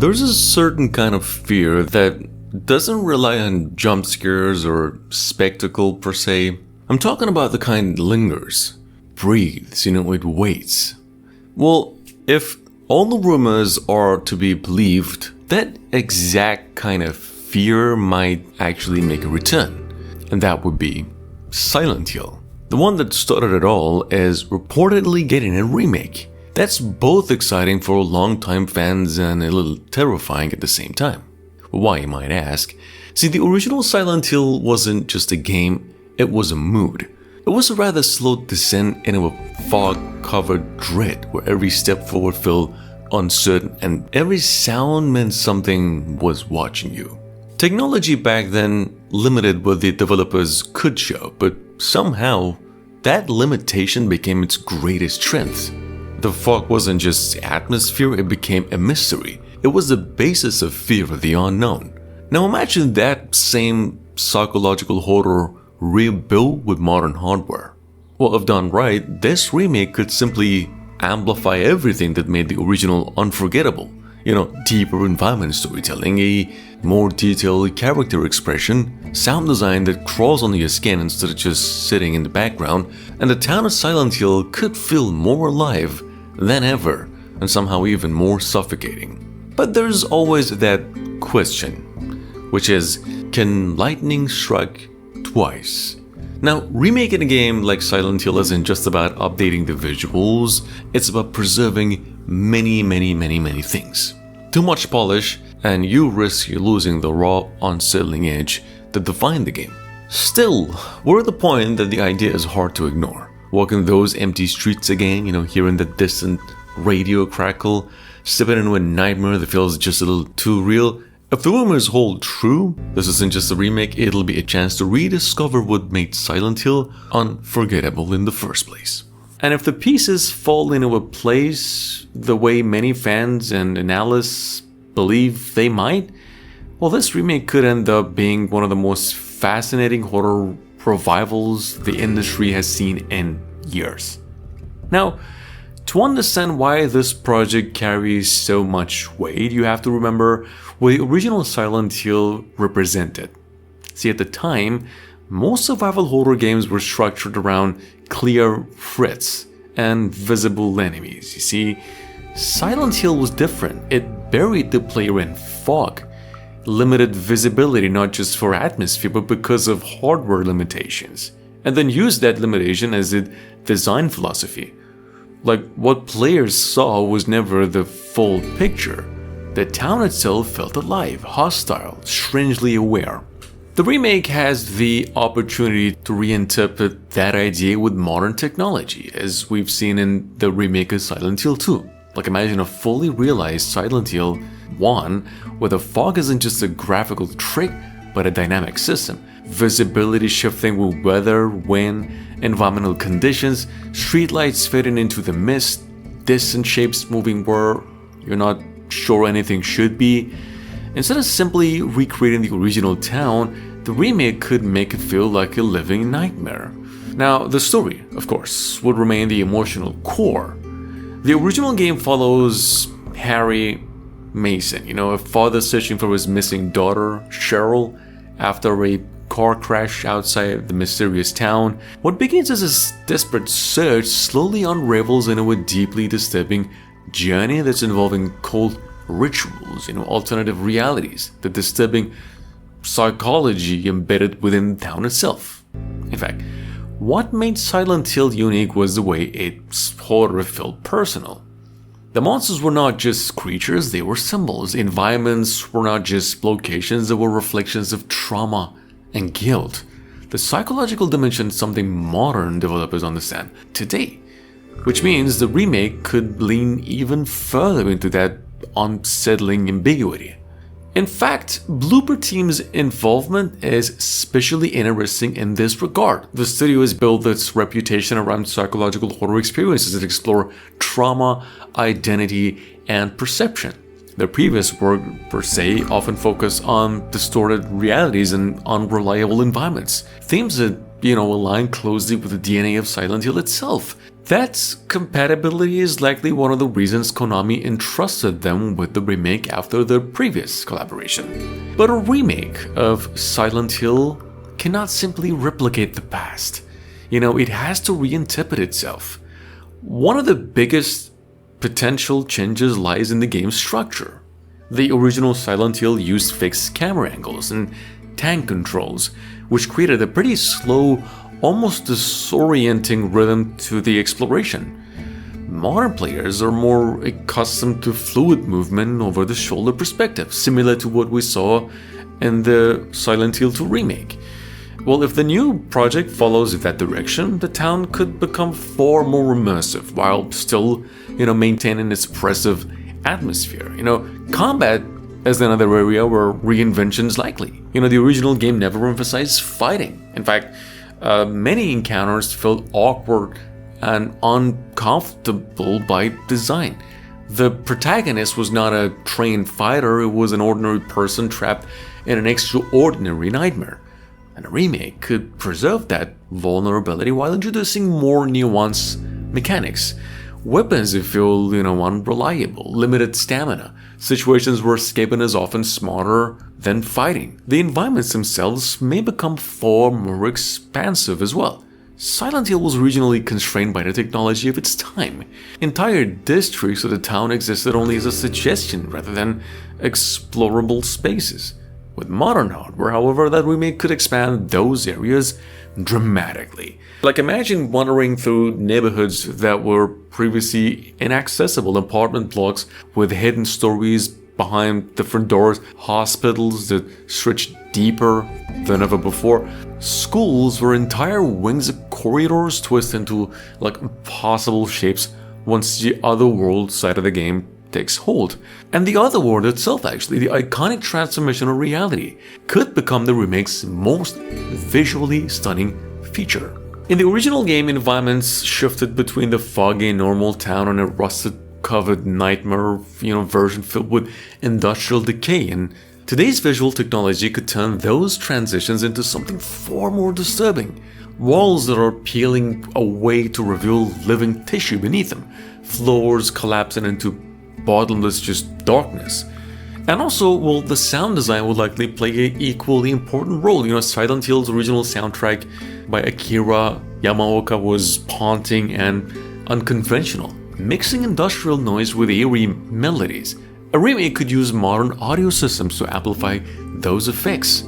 There's a certain kind of fear that doesn't rely on jump scares or spectacle per se. I'm talking about the kind that lingers, breathes, it waits. Well, if all the rumors are to be believed, that exact kind of fear might actually make a return. And that would be Silent Hill. The one that started it all is reportedly getting a remake. That's both exciting for longtime fans and a little terrifying at the same time. Why, you might ask? See, the original Silent Hill wasn't just a game, it was a mood. It was a rather slow descent into a fog-covered dread where every step forward felt uncertain and every sound meant something was watching you. Technology back then limited what the developers could show, but somehow that limitation became its greatest strength. The fog wasn't just atmosphere, it became a mystery. It was the basis of fear of the unknown. Now imagine that same psychological horror rebuilt with modern hardware. Well, if done right, this remake could simply amplify everything that made the original unforgettable. Deeper environment storytelling, a more detailed character expression, sound design that crawls under your skin instead of just sitting in the background, and the town of Silent Hill could feel more alive than ever, and somehow even more suffocating. But there's always that question, which is, can lightning strike twice? Now, remaking a game like Silent Hill isn't just about updating the visuals, it's about preserving many things. Too much polish, and you risk losing the raw, unsettling edge that defined the game. Still, we're at the point that the idea is hard to ignore. Walking those empty streets again, hearing the distant radio crackle, stepping into a nightmare that feels just a little too real. If the rumors hold true, this isn't just a remake, it'll be a chance to rediscover what made Silent Hill unforgettable in the first place. And if the pieces fall into a place the way many fans and analysts believe they might, well, this remake could end up being one of the most fascinating horror revivals the industry has seen in years. Now, to understand why this project carries so much weight, you have to remember what the original Silent Hill represented. See, at the time, most survival horror games were structured around clear threats and visible enemies. You see, Silent Hill was different. It buried the player in fog, limited visibility not just for atmosphere but because of hardware limitations, and then used that limitation as its design philosophy. Like, what players saw was never the full picture. The town itself felt alive, hostile, strangely aware. The remake has the opportunity to reinterpret that idea with modern technology, as we've seen in the remake of Silent Hill 2. Like, imagine a fully realized Silent Hill 1 where the fog isn't just a graphical trick but a dynamic system. Visibility shifting with weather, wind, environmental conditions, streetlights fitting into the mist, distant shapes moving where you're not sure anything should be. Instead of simply recreating the original town, the remake could make it feel like a living nightmare. Now, the story, of course, would remain the emotional core. The original game follows Harry Mason, a father searching for his missing daughter, Cheryl, after a car crash outside the mysterious town. What begins as a desperate search slowly unravels into a deeply disturbing journey that's involving cult rituals, alternative realities, the disturbing psychology embedded within the town itself. In fact, what made Silent Hill unique was the way its horror felt personal. The monsters were not just creatures, they were symbols. Environments were not just locations, they were reflections of trauma and guilt. The psychological dimension is something modern developers understand today, which means the remake could lean even further into that unsettling ambiguity. In fact, Blooper Team's involvement is especially interesting in this regard. The studio has built its reputation around psychological horror experiences that explore trauma, identity, and perception. Their previous work, per se, often focused on distorted realities and unreliable environments. Themes that, align closely with the DNA of Silent Hill itself. That compatibility is likely one of the reasons Konami entrusted them with the remake after their previous collaboration. But a remake of Silent Hill cannot simply replicate the past. It has to reinterpret itself. One of the biggest potential changes lies in the game's structure. The original Silent Hill used fixed camera angles and tank controls, which created a pretty slow, almost disorienting rhythm to the exploration. Modern players are more accustomed to fluid movement over the shoulder perspective, similar to what we saw in the Silent Hill 2 remake. Well, if the new project follows that direction, the town could become far more immersive while still, maintaining its oppressive atmosphere. Combat is another area where reinvention is likely. The original game never emphasized fighting. In fact, many encounters felt awkward and uncomfortable by design. The protagonist was not a trained fighter, it was an ordinary person trapped in an extraordinary nightmare. And a remake could preserve that vulnerability while introducing more nuanced mechanics. Weapons that feel, unreliable, limited stamina, situations where escaping is often smarter than fighting. The environments themselves may become far more expansive as well. Silent Hill was originally constrained by the technology of its time. Entire districts of the town existed only as a suggestion rather than explorable spaces. With modern hardware, however, that remake could expand those areas dramatically. Imagine wandering through neighborhoods that were previously inaccessible, apartment blocks with hidden stories behind different doors, hospitals that stretch deeper than ever before, schools where entire wings of corridors twist into impossible shapes once the other world side of the game takes hold. And the other world itself, actually, the iconic transformation of reality, could become the remake's most visually stunning feature. In the original game, environments shifted between the foggy normal town and a rusted-covered nightmare, version filled with industrial decay, and today's visual technology could turn those transitions into something far more disturbing. Walls that are peeling away to reveal living tissue beneath them, floors collapsing into bottomless darkness. And also, the sound design would likely play an equally important role. Silent Hill's original soundtrack by Akira Yamaoka was haunting and unconventional, mixing industrial noise with eerie melodies. A remake could use modern audio systems to amplify those effects.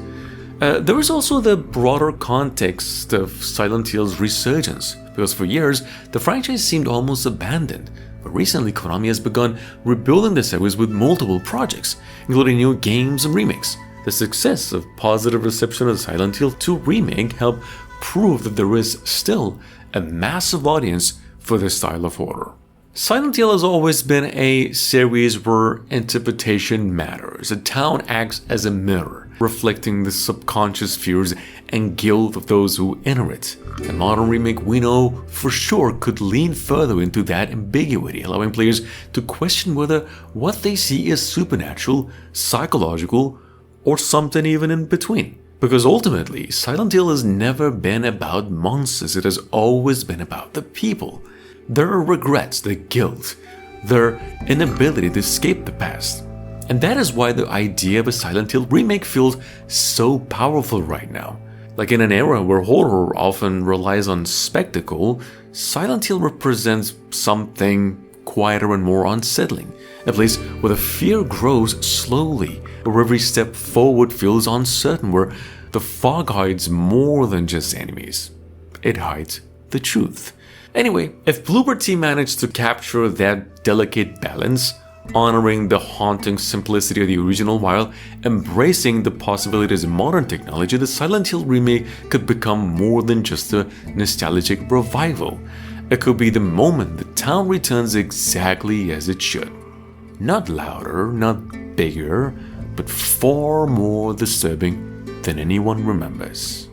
There is also the broader context of Silent Hill's resurgence, because for years, the franchise seemed almost abandoned. But recently, Konami has begun rebuilding the series with multiple projects, including new games and remakes. The success of positive reception of Silent Hill 2 Remake helped prove that there is still a massive audience for this style of horror. Silent Hill has always been a series where interpretation matters. A town acts as a mirror, reflecting the subconscious fears and guilt of those who enter it. A modern remake, we know for sure, could lean further into that ambiguity, allowing players to question whether what they see is supernatural, psychological, or something even in between. Because ultimately, Silent Hill has never been about monsters, it has always been about the people. Their regrets, their guilt, their inability to escape the past. And that is why the idea of a Silent Hill remake feels so powerful right now. In an era where horror often relies on spectacle, Silent Hill represents something quieter and more unsettling, a place where the fear grows slowly, where every step forward feels uncertain, where the fog hides more than just enemies. It hides the truth. Anyway, if Bloober Team managed to capture that delicate balance, honoring the haunting simplicity of the original while embracing the possibilities of modern technology, the Silent Hill remake could become more than just a nostalgic revival. It could be the moment the town returns exactly as it should. Not louder, not bigger, but far more disturbing than anyone remembers.